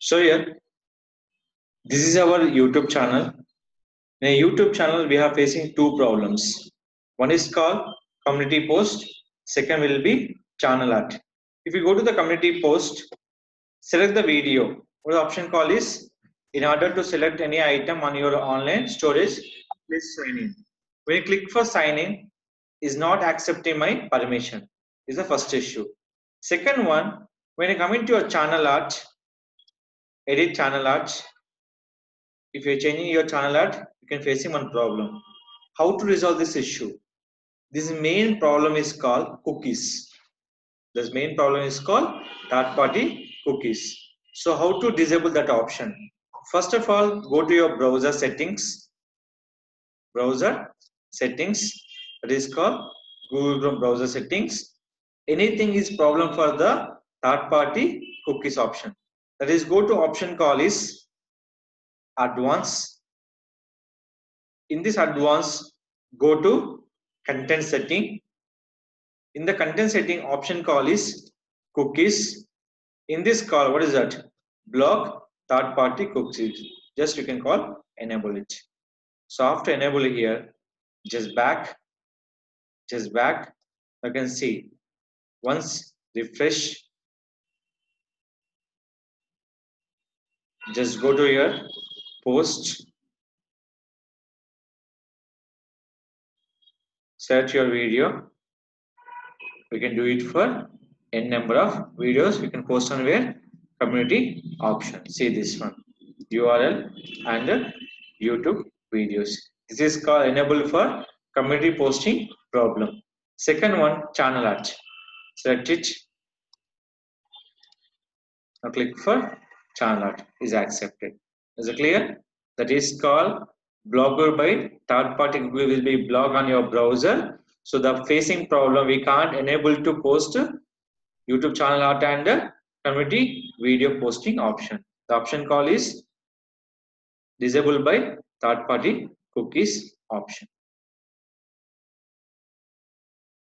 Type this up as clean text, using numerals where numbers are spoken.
So here, this is our YouTube channel. In a YouTube channel, we are facing two problems. One is called community post. Second will be channel art. If you go to the community post, select the video. What the option call is, in order to select any item on your online storage, please sign in. When you click for sign in, is not accepting my permission. Is the first issue. Second one, when you come into your channel art, edit channel art. If you're changing your channel art, you can face one problem. How to resolve this issue? This main problem is called cookies. This main problem is called third-party cookies. So how to disable that option? First of all, go to your browser settings. Browser settings. That is called Google Chrome browser settings. Anything is problem for the third-party cookies option. That is, go to option call is advanced. In this advanced, go to content setting. In the content setting, option call is cookies. In this call, what is that? Block third party cookies. Just you can call enable it. So after enable here, just back. You can see once refresh. Just go to your post. Search your video. We can do it for n number of videos. We can post on where community option. See this one, URL and YouTube videos. This is called enable for community posting problem. Second one, channel art. Select it. Now click for channel art. Is accepted. Is it clear? That is called blogger by third party Google will be blocked on your browser. So the facing problem, we can't enable to post YouTube channel art and community video posting option. The option call is disabled by third party cookies option.